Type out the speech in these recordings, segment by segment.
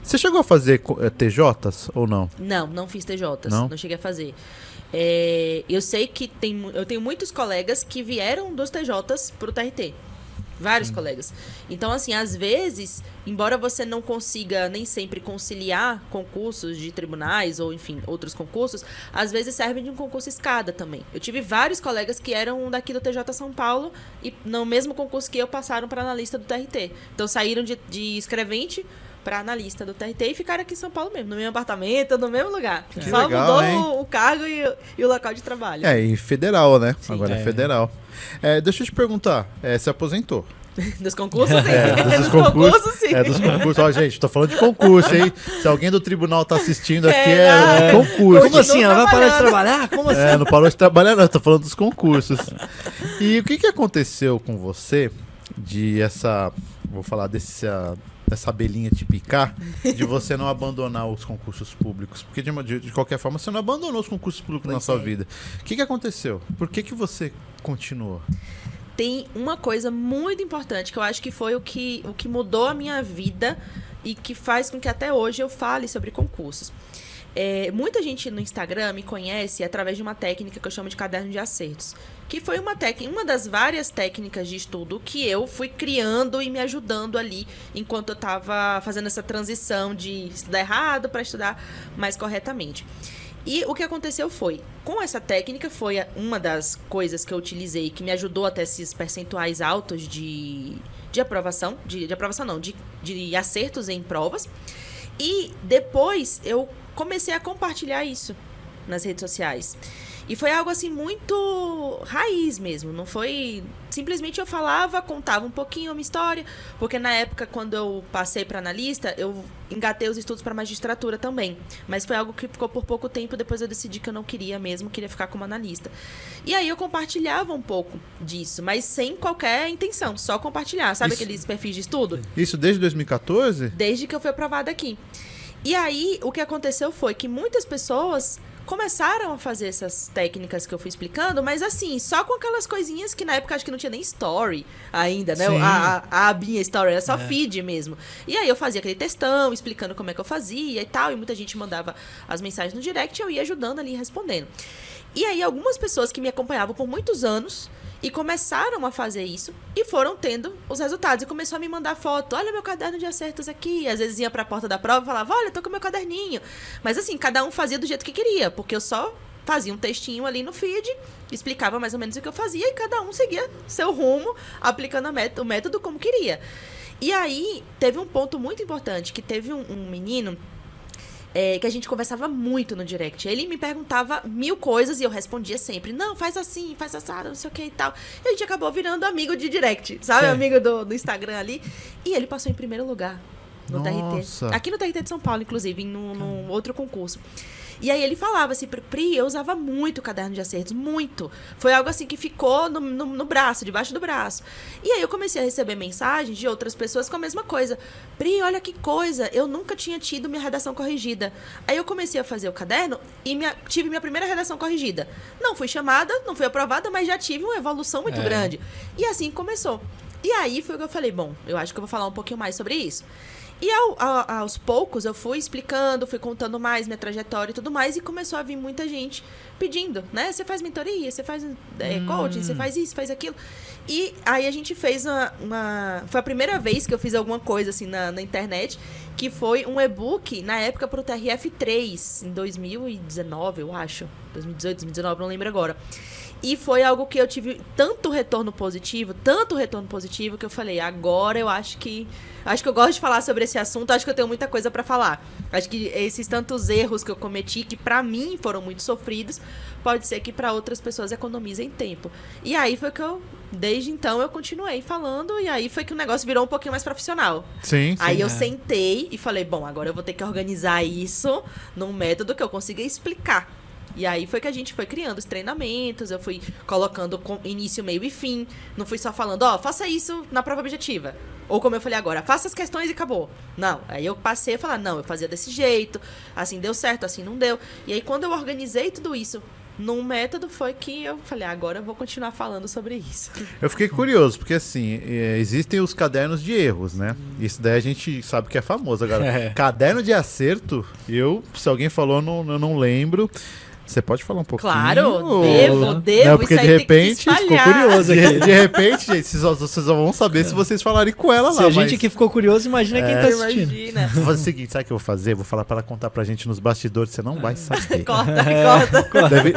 Você chegou a fazer TJs ou não? Não fiz TJs. Não? Não cheguei a fazer. Eu sei que eu tenho muitos colegas que vieram dos TJs pro TRT. Vários colegas. Então, assim, às vezes, embora você não consiga nem sempre conciliar concursos de tribunais ou, enfim, outros concursos, às vezes serve de um concurso escada também. Eu tive vários colegas que eram daqui do TJ São Paulo e no mesmo concurso que eu passaram para analista do TRT. Então, saíram de escrevente para analista do TRT e ficaram aqui em São Paulo mesmo, no mesmo apartamento, no mesmo lugar. Que Só legal, mudou o cargo e o local de trabalho. E federal, né? Sim. Agora é federal. Deixa eu te perguntar, você aposentou? Dos concursos, sim. Dos concursos, sim. Dos concursos. Ó, gente, tô falando de concurso, hein? Se alguém do tribunal tá assistindo aqui, concurso. Como assim? Ela vai parar de trabalhar? Como assim? Não parou de trabalhar, não. Tô falando dos concursos. E o que aconteceu com você vou falar dessa abelhinha te picar, de você não abandonar os concursos públicos? Porque, de qualquer forma, você não abandonou os concursos públicos na sua vida. O que aconteceu? Por que você continuou? Tem uma coisa muito importante que eu acho que foi o que mudou a minha vida e que faz com que até hoje eu fale sobre concursos. Muita gente no Instagram me conhece através de uma técnica que eu chamo de caderno de acertos, que foi uma das várias técnicas de estudo que eu fui criando e me ajudando ali enquanto eu estava fazendo essa transição de estudar errado para estudar mais corretamente. E o que aconteceu foi, com essa técnica, foi uma das coisas que eu utilizei que me ajudou até esses percentuais altos de aprovação, de acertos em provas. E depois eu comecei a compartilhar isso nas redes sociais. E foi algo assim muito raiz mesmo, não foi... Simplesmente eu falava, contava um pouquinho a minha história, porque na época, quando eu passei para analista, eu engatei os estudos para magistratura também. Mas foi algo que ficou por pouco tempo, depois eu decidi que eu não queria mesmo, queria ficar como analista. E aí eu compartilhava um pouco disso, mas sem qualquer intenção, só compartilhar. Sabe aqueles perfis de estudo? Isso desde 2014? Desde que eu fui aprovada aqui. E aí, o que aconteceu foi que muitas pessoas começaram a fazer essas técnicas que eu fui explicando, mas assim, só com aquelas coisinhas que na época acho que não tinha nem story ainda, né? A abinha story era só feed mesmo. E aí eu fazia aquele textão, explicando como é que eu fazia e tal, e muita gente mandava as mensagens no direct e eu ia ajudando ali, respondendo. E aí algumas pessoas que me acompanhavam por muitos anos e começaram a fazer isso e foram tendo os resultados. E começou a me mandar foto. Olha meu caderno de acertos aqui. Às vezes ia pra porta da prova e falava, olha, tô com meu caderninho. Mas assim, cada um fazia do jeito que queria, porque eu só fazia um textinho ali no feed, explicava mais ou menos o que eu fazia e cada um seguia seu rumo, aplicando o método como queria. E aí, teve um ponto muito importante, que teve um menino que a gente conversava muito no direct. Ele me perguntava 1000 coisas e eu respondia sempre, não, faz assim, faz assado, não sei o que e tal. E a gente acabou virando amigo de direct, sabe? Sim. Amigo do Instagram ali. E ele passou em primeiro lugar no TRT. Aqui no TRT de São Paulo, inclusive, num outro concurso. E aí ele falava assim, Pri, eu usava muito o caderno de acertos, muito. Foi algo assim que ficou no braço, debaixo do braço. E aí eu comecei a receber mensagens de outras pessoas com a mesma coisa. Pri, olha que coisa, eu nunca tinha tido minha redação corrigida. Aí eu comecei a fazer o caderno e tive minha primeira redação corrigida. Não fui chamada, não fui aprovada, mas já tive uma evolução muito grande. E assim começou. E aí foi o que eu falei, bom, eu acho que eu vou falar um pouquinho mais sobre isso. E aos poucos eu fui explicando, fui contando mais minha trajetória e tudo mais, e começou a vir muita gente pedindo, né? Você faz mentoria, você faz coaching, você faz isso, faz aquilo. E aí a gente fez foi a primeira vez que eu fiz alguma coisa assim na internet, que foi um e-book na época pro TRF3, em 2019, eu acho. 2018, 2019, não lembro agora. E foi algo que eu tive tanto retorno positivo, que eu falei, agora eu acho que eu gosto de falar sobre esse assunto, acho que eu tenho muita coisa pra falar. Acho que esses tantos erros que eu cometi, que pra mim foram muito sofridos, pode ser que pra outras pessoas economizem tempo. E aí foi que desde então eu continuei falando, e aí foi que o negócio virou um pouquinho mais profissional. Sim. Aí eu sentei e falei, bom, agora eu vou ter que organizar isso num método que eu consiga explicar. E aí foi que a gente foi criando os treinamentos, eu fui colocando início, meio e fim. Não fui só falando, faça isso na prova objetiva. Ou como eu falei agora, faça as questões e acabou. Não, aí eu passei a falar, não, eu fazia desse jeito, assim deu certo, assim não deu. E aí quando eu organizei tudo isso num método foi que eu falei, agora eu vou continuar falando sobre isso. Eu fiquei curioso, porque assim, existem os cadernos de erros, né? Isso daí a gente sabe que é famoso. Agora, caderno de acerto, se alguém falou, eu não lembro. Você pode falar um pouquinho? Claro, devo. Não, porque isso aí de repente tem que se ficou espalhar. curioso aqui. De repente, gente, vocês só vão saber se vocês falarem com ela lá. Se a gente aqui ficou curioso, imagina quem tá assistindo. Imagina. Vou fazer o seguinte, sabe o que eu vou fazer? Vou falar pra ela contar pra gente nos bastidores, você não vai saber. Corta.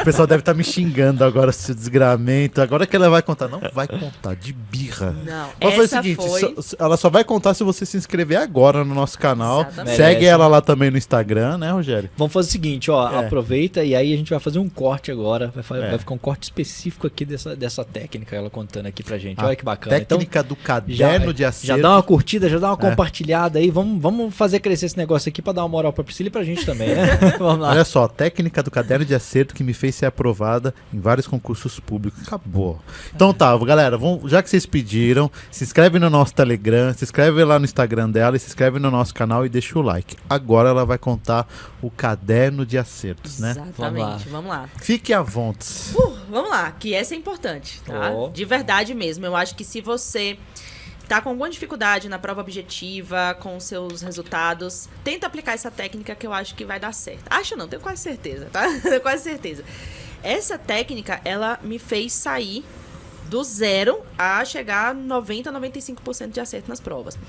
O pessoal deve estar me xingando agora, esse desgramento. Agora que ela vai contar, não vai contar, de birra. Não, Vamos fazer o essa seguinte, foi... ela só vai contar se você se inscrever agora no nosso canal. Exatamente. Segue ela lá também no Instagram, né, Rogério? Vamos fazer o seguinte, ó, aproveita e aí a gente vai fazer um corte agora, vai ficar um corte específico aqui dessa técnica, ela contando aqui pra gente. Olha que bacana. Técnica do caderno de acerto. Já dá uma curtida, já dá uma compartilhada aí, vamos fazer crescer esse negócio aqui pra dar uma moral pra Priscila e pra gente também, né? Vamos lá. Olha só, técnica do caderno de acerto que me fez ser aprovada em vários concursos públicos. Acabou. Então tá, galera, já que vocês pediram, se inscreve no nosso Telegram, se inscreve lá no Instagram dela e se inscreve no nosso canal e deixa o like. Agora ela vai contar o caderno de acertos, né? Exatamente, vamos lá. Fique à vontade. Vamos lá, que essa é importante, tá? De verdade mesmo. Eu acho que se você tá com alguma dificuldade na prova objetiva, com os seus resultados, tenta aplicar essa técnica que eu acho que vai dar certo. Acho não, tenho quase certeza, tá? Tenho quase certeza. Essa técnica, ela me fez sair do 0 a chegar a 90, 95% de acerto nas provas.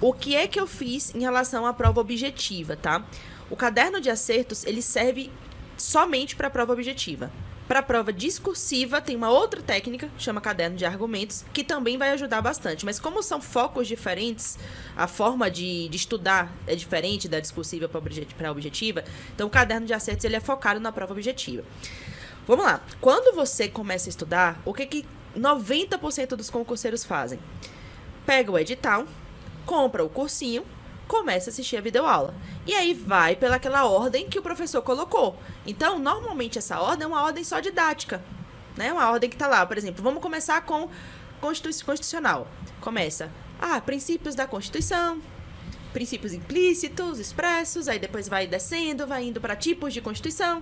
O que é que eu fiz em relação à prova objetiva, tá? O caderno de acertos, ele serve somente para a prova objetiva. Para a prova discursiva, tem uma outra técnica, chama caderno de argumentos, que também vai ajudar bastante. Mas como são focos diferentes, a forma de estudar é diferente da discursiva para a objetiva, então o caderno de acertos ele é focado na prova objetiva. Vamos lá. Quando você começa a estudar, o que 90% dos concurseiros fazem? Pega o edital, compra o cursinho, começa a assistir a videoaula. E aí vai pelaquela ordem que o professor colocou. Então, normalmente essa ordem é uma ordem só didática, né? Uma ordem que tá lá, por exemplo, vamos começar com constitucional. Começa, princípios da Constituição, princípios implícitos, expressos, aí depois vai descendo, vai indo para tipos de Constituição,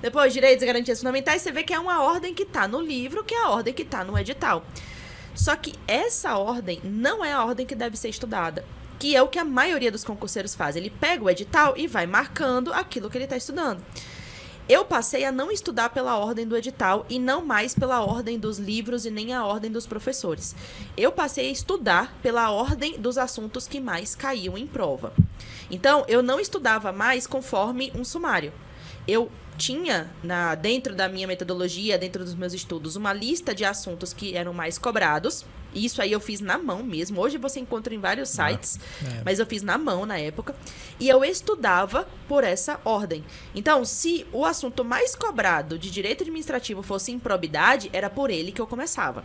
depois direitos e garantias fundamentais, você vê que é uma ordem que tá no livro, que é a ordem que tá no edital. Só que essa ordem não é a ordem que deve ser estudada, que é o que a maioria dos concurseiros faz. Ele pega o edital e vai marcando aquilo que ele está estudando. Eu passei a não estudar pela ordem do edital e não mais pela ordem dos livros e nem a ordem dos professores. Eu passei a estudar pela ordem dos assuntos que mais caíam em prova. Então, eu não estudava mais conforme um sumário. Eu tinha, dentro da minha metodologia, dentro dos meus estudos, uma lista de assuntos que eram mais cobrados. Isso aí eu fiz na mão mesmo. Hoje você encontra em vários sites, mas eu fiz na mão na época. E eu estudava por essa ordem. Então, se o assunto mais cobrado de direito administrativo fosse improbidade, era por ele que eu começava.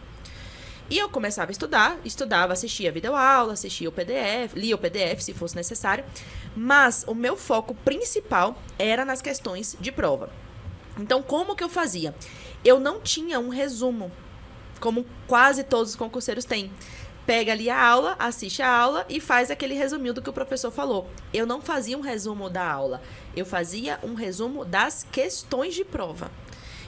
E eu começava a estudava, assistia a videoaula, assistia o PDF, lia o PDF se fosse necessário. Mas o meu foco principal era nas questões de prova. Então, como que eu fazia? Eu não tinha um resumo, como quase todos os concurseiros têm. Pega ali a aula, assiste a aula e faz aquele resuminho do que o professor falou. Eu não fazia um resumo da aula, eu fazia um resumo das questões de prova.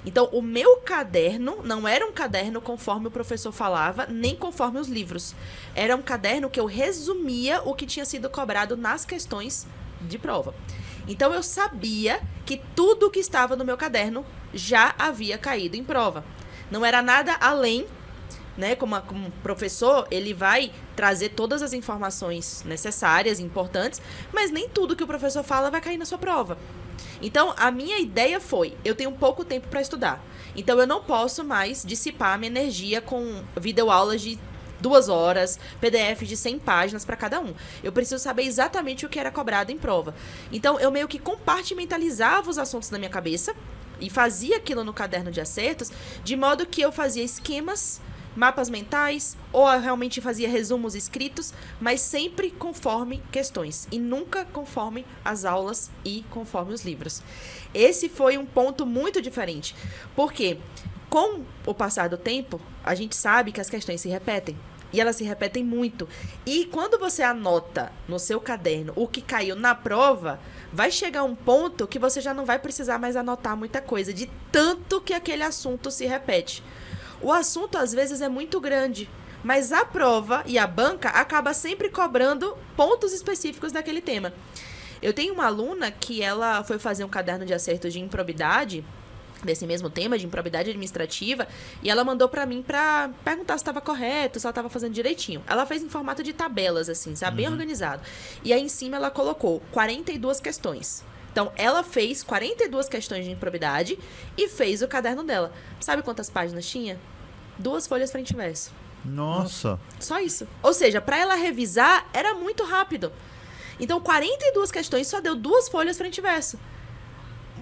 Então, o meu caderno não era um caderno conforme o professor falava, nem conforme os livros. Era um caderno que eu resumia o que tinha sido cobrado nas questões de prova. Então, eu sabia que tudo que estava no meu caderno já havia caído em prova. Não era nada além, né? Como professor, ele vai trazer todas as informações necessárias, importantes, mas nem tudo que o professor fala vai cair na sua prova. Então, a minha ideia foi, eu tenho pouco tempo para estudar. Então, eu não posso mais dissipar a minha energia com videoaulas de 2 horas, PDF de 100 páginas para cada um. Eu preciso saber exatamente o que era cobrado em prova. Então, eu meio que compartimentalizava os assuntos na minha cabeça e fazia aquilo no caderno de acertos, de modo que eu fazia esquemas, mapas mentais, ou eu realmente fazia resumos escritos, mas sempre conforme questões, e nunca conforme as aulas e conforme os livros. Esse foi um ponto muito diferente, porque com o passar do tempo, a gente sabe que as questões se repetem. E elas se repetem muito. E quando você anota no seu caderno o que caiu na prova, vai chegar um ponto que você já não vai precisar mais anotar muita coisa, de tanto que aquele assunto se repete. O assunto, às vezes, é muito grande, mas a prova e a banca acaba sempre cobrando pontos específicos daquele tema. Eu tenho uma aluna que ela foi fazer um caderno de acertos de improbidade, desse mesmo tema, de improbidade administrativa, e ela mandou pra mim pra perguntar se estava correto, se ela estava fazendo direitinho. Ela fez em formato de tabelas, assim, sabe? Bem organizado. E aí, em cima, ela colocou 42 questões. Então, ela fez 42 questões de improbidade e fez o caderno dela. Sabe quantas páginas tinha? 2 folhas frente e verso. Nossa. Só isso. Ou seja, pra ela revisar, era muito rápido. Então, 42 questões só deu 2 folhas frente e verso.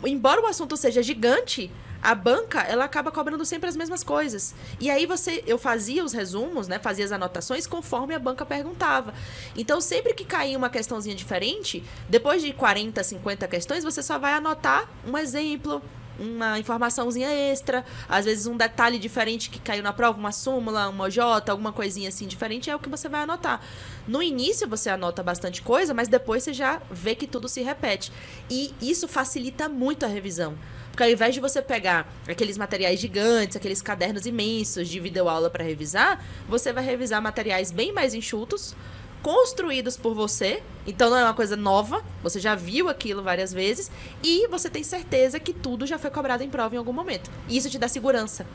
Embora o assunto seja gigante, a banca, ela acaba cobrando sempre as mesmas coisas. E aí eu fazia os resumos, né? Fazia as anotações conforme a banca perguntava. Então, sempre que caía uma questãozinha diferente, depois de 40, 50 questões, você só vai anotar um exemplo, uma informaçãozinha extra, às vezes um detalhe diferente que caiu na prova, uma súmula, uma OJ, alguma coisinha assim diferente, é o que você vai anotar. No início você anota bastante coisa, mas depois você já vê que tudo se repete. E isso facilita muito a revisão. Porque ao invés de você pegar aqueles materiais gigantes, aqueles cadernos imensos de videoaula para revisar, você vai revisar materiais bem mais enxutos, construídos por você, então não é uma coisa nova, você já viu aquilo várias vezes e você tem certeza que tudo já foi cobrado em prova em algum momento. E isso te dá segurança.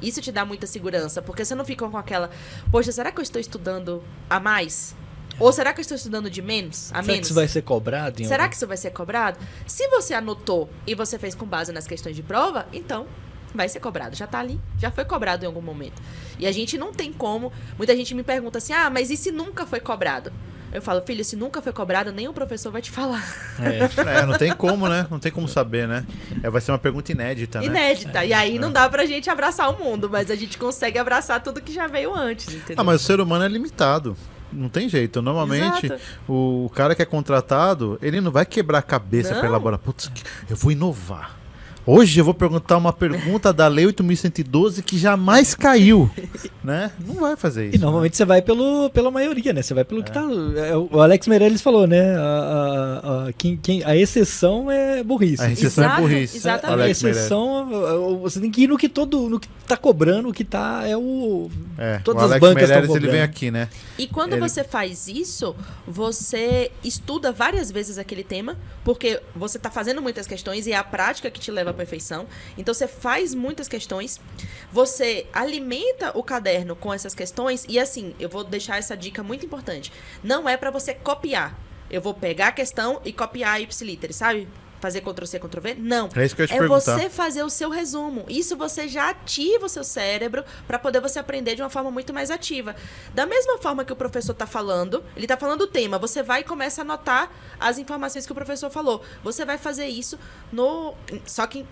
Isso te dá muita segurança, porque você não fica com aquela, poxa, será que eu estou estudando a mais? Ou será que eu estou estudando de menos? Será que isso vai ser cobrado? Será que isso vai ser cobrado? Se você anotou e você fez com base nas questões de prova, então vai ser cobrado. Já tá ali, já foi cobrado em algum momento. E a gente não tem como... Muita gente me pergunta assim, mas e se nunca foi cobrado? Eu falo, filho, se nunca foi cobrado, nem o professor vai te falar. Não tem como, né? Não tem como saber, né? Vai ser uma pergunta inédita, né? Inédita. E aí não dá pra gente abraçar o mundo, mas a gente consegue abraçar tudo que já veio antes, entendeu? Mas o ser humano é limitado. Não tem jeito. Normalmente, o cara que é contratado, ele não vai quebrar a cabeça para elaborar. Putz, eu vou inovar. Hoje eu vou perguntar uma pergunta da Lei 8.112 que jamais caiu, né? Não vai fazer isso. E normalmente você vai pela maioria, né? Você vai pelo que tá... O Alex Meirelles falou, né? A exceção é burrice. A exceção é burrice. Exatamente. A exceção, você tem que ir no que tá cobrando, o que tá todas as bancas estão cobrando. O Alex Meirelles, ele vem aqui, né? E quando você faz isso, você estuda várias vezes aquele tema, porque você tá fazendo muitas questões e é a prática que te leva à perfeição. Então você faz muitas questões, você alimenta o caderno com essas questões e assim, eu vou deixar essa dica muito importante. Não é para você copiar. Eu vou pegar a questão e copiar ipsiliter, sabe? Fazer Ctrl+C, Ctrl+V? Não. É isso que eu ia te perguntar. Você fazer o seu resumo. Isso você já ativa o seu cérebro para poder você aprender de uma forma muito mais ativa. Da mesma forma que o professor está falando, ele está falando o tema, você vai e começa a anotar as informações que o professor falou. Você vai fazer isso Só que,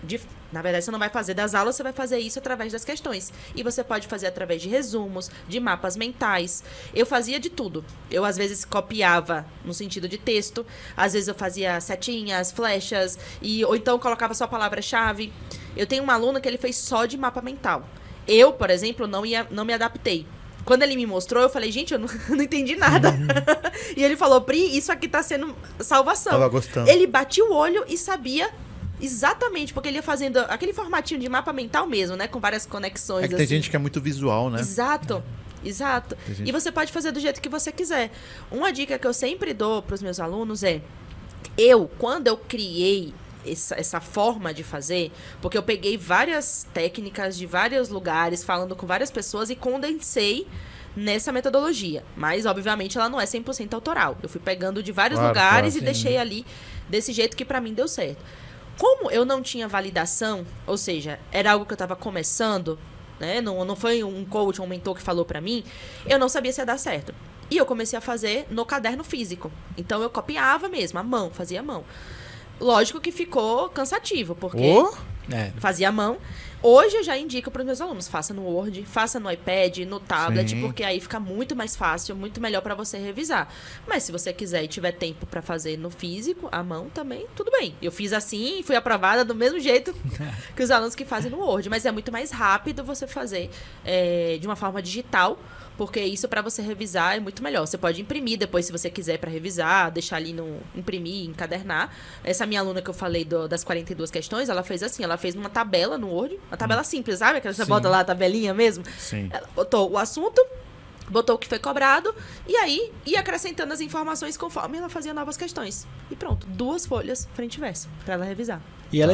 na verdade, você não vai fazer das aulas, você vai fazer isso através das questões. E você pode fazer através de resumos, de mapas mentais. Eu fazia de tudo. Eu, às vezes, copiava no sentido de texto. Às vezes, eu fazia setinhas, flechas, ou então colocava só a palavra-chave. Eu tenho uma aluna que ele fez só de mapa mental. Eu, por exemplo, não me adaptei. Quando ele me mostrou, eu falei, gente, eu não entendi nada. E ele falou, Pri, isso aqui tá sendo salvação. Tava gostando. Ele batia o olho e sabia exatamente, porque ele ia fazendo aquele formatinho de mapa mental mesmo, né? Com várias conexões. Tem gente que é muito visual, né? Exato. E você pode fazer do jeito que você quiser. Uma dica que eu sempre dou pros meus alunos é... quando eu criei essa forma de fazer, porque eu peguei várias técnicas de vários lugares, falando com várias pessoas e condensei nessa metodologia. Mas, obviamente, ela não é 100% autoral. Eu fui pegando de vários lugares e deixei ali desse jeito que pra mim deu certo. Como eu não tinha validação, ou seja, era algo que eu estava começando, né? Não foi um coach, um mentor que falou pra mim, eu não sabia se ia dar certo. E eu comecei a fazer no caderno físico. Então, eu copiava mesmo, à mão, fazia à mão. Lógico que ficou cansativo, porque fazia à mão. Hoje eu já indico para os meus alunos, faça no Word, faça no iPad, no tablet, Sim. porque aí fica muito mais fácil, muito melhor para você revisar. Mas se você quiser e tiver tempo para fazer no físico, à mão também, tudo bem. Eu fiz assim e fui aprovada do mesmo jeito que os alunos que fazem no Word, mas é muito mais rápido você fazer de uma forma digital, porque isso para você revisar é muito melhor. Você pode imprimir depois se você quiser para revisar, deixar ali no imprimir, encadernar. Essa minha aluna que eu falei das 42 questões, ela fez assim, ela fez numa tabela no Word, uma tabela simples, sabe? Aquela que você bota lá a tabelinha mesmo. Sim. Ela botou o assunto, botou o que foi cobrado e aí ia acrescentando as informações conforme ela fazia novas questões. E pronto, 2 folhas frente e verso para ela revisar. E é legal